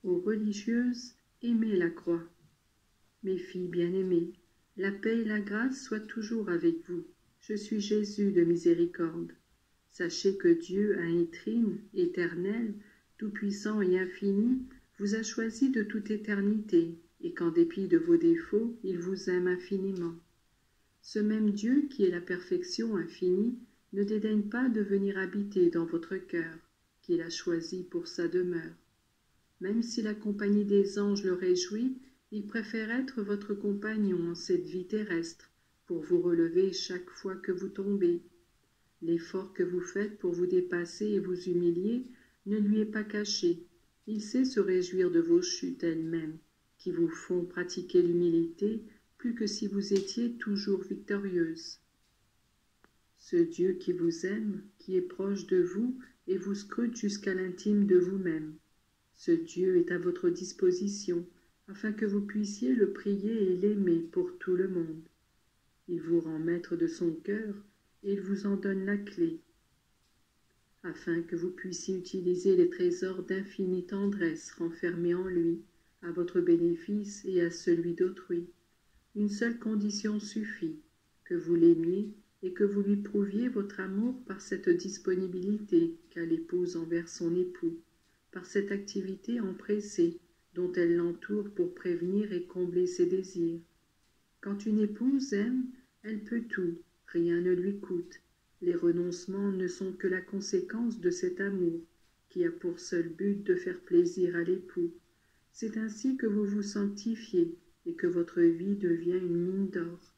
Ô religieuses, aimez la croix. Mes filles bien-aimées, la paix et la grâce soient toujours avec vous. Je suis Jésus de miséricorde. Sachez que Dieu, un et trine, éternel, tout-puissant et infini, vous a choisi de toute éternité, et qu'en dépit de vos défauts, il vous aime infiniment. Ce même Dieu, qui est la perfection infinie, ne dédaigne pas de venir habiter dans votre cœur, qu'il a choisi pour sa demeure. Même si la compagnie des anges le réjouit, il préfère être votre compagnon en cette vie terrestre, pour vous relever chaque fois que vous tombez. L'effort que vous faites pour vous dépasser et vous humilier ne lui est pas caché. Il sait se réjouir de vos chutes elles-mêmes, qui vous font pratiquer l'humilité plus que si vous étiez toujours victorieuse. Ce Dieu qui vous aime, qui est proche de vous et vous scrute jusqu'à l'intime de vous-même. Ce Dieu est à votre disposition, afin que vous puissiez le prier et l'aimer pour tout le monde. Il vous rend maître de son cœur et il vous en donne la clé, afin que vous puissiez utiliser les trésors d'infinie tendresse renfermés en lui, à votre bénéfice et à celui d'autrui. Une seule condition suffit, que vous l'aimiez et que vous lui prouviez votre amour par cette disponibilité qu'a l'épouse envers son époux, par cette activité empressée dont elle l'entoure pour prévenir et combler ses désirs. Quand une épouse aime, elle peut tout, rien ne lui coûte. Les renoncements ne sont que la conséquence de cet amour, qui a pour seul but de faire plaisir à l'époux. C'est ainsi que vous vous sanctifiez et que votre vie devient une mine d'or.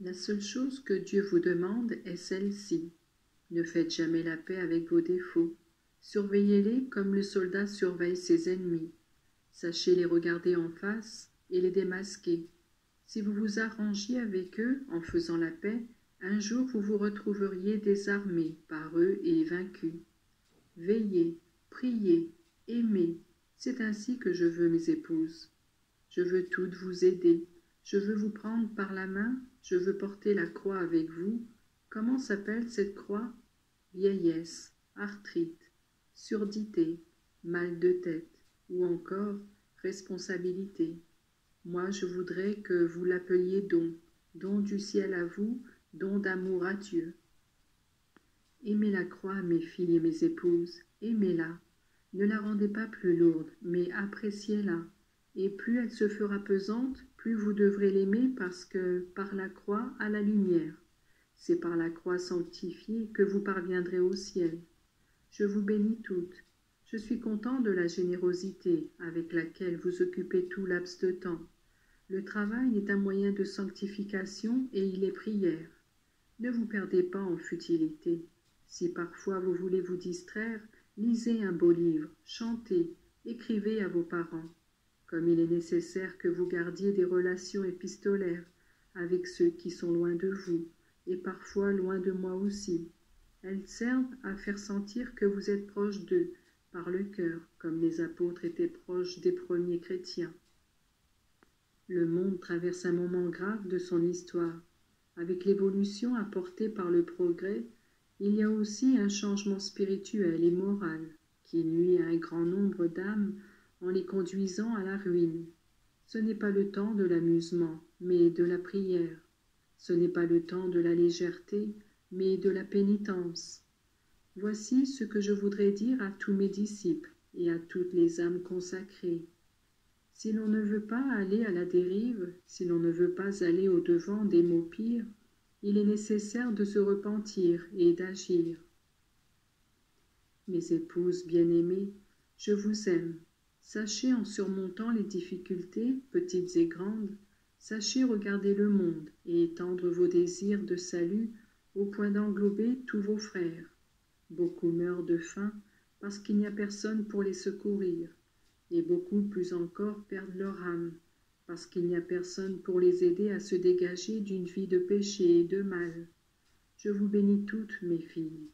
La seule chose que Dieu vous demande est celle-ci. Ne faites jamais la paix avec vos défauts. Surveillez-les comme le soldat surveille ses ennemis. Sachez les regarder en face et les démasquer. Si vous vous arrangiez avec eux en faisant la paix, un jour vous vous retrouveriez désarmés par eux et vaincus. Veillez, priez, aimez, c'est ainsi que je veux mes épouses. Je veux toutes vous aider, je veux vous prendre par la main, je veux porter la croix avec vous. Comment s'appelle cette croix? Vieillesse, arthrite, surdité, mal de tête, ou encore responsabilité. Moi, je voudrais que vous l'appeliez don, don du ciel à vous, don d'amour à Dieu. Aimez la croix, mes filles et mes épouses, aimez-la. Ne la rendez pas plus lourde, mais appréciez-la. Et plus elle se fera pesante, plus vous devrez l'aimer parce que, par la croix, à la lumière. C'est par la croix sanctifiée que vous parviendrez au ciel. Je vous bénis toutes. Je suis content de la générosité avec laquelle vous occupez tout laps de temps. Le travail est un moyen de sanctification et il est prière. Ne vous perdez pas en futilité. Si parfois vous voulez vous distraire, lisez un beau livre, chantez, écrivez à vos parents. Comme il est nécessaire que vous gardiez des relations épistolaires avec ceux qui sont loin de vous, et parfois loin de moi aussi. Elles servent à faire sentir que vous êtes proche d'eux, par le cœur, comme les apôtres étaient proches des premiers chrétiens. Le monde traverse un moment grave de son histoire. Avec l'évolution apportée par le progrès, il y a aussi un changement spirituel et moral qui nuit à un grand nombre d'âmes en les conduisant à la ruine. Ce n'est pas le temps de l'amusement, mais de la prière. Ce n'est pas le temps de la légèreté, mais de la pénitence. Voici ce que je voudrais dire à tous mes disciples et à toutes les âmes consacrées. Si l'on ne veut pas aller à la dérive, si l'on ne veut pas aller au-devant des maux pires, il est nécessaire de se repentir et d'agir. Mes épouses bien-aimées, je vous aime. Sachez en surmontant les difficultés, petites et grandes, sachez regarder le monde et étendre vos désirs de salut au point d'englober tous vos frères. Beaucoup meurent de faim parce qu'il n'y a personne pour les secourir. Et beaucoup plus encore perdent leur âme, parce qu'il n'y a personne pour les aider à se dégager d'une vie de péché et de mal. Je vous bénis toutes, mes filles,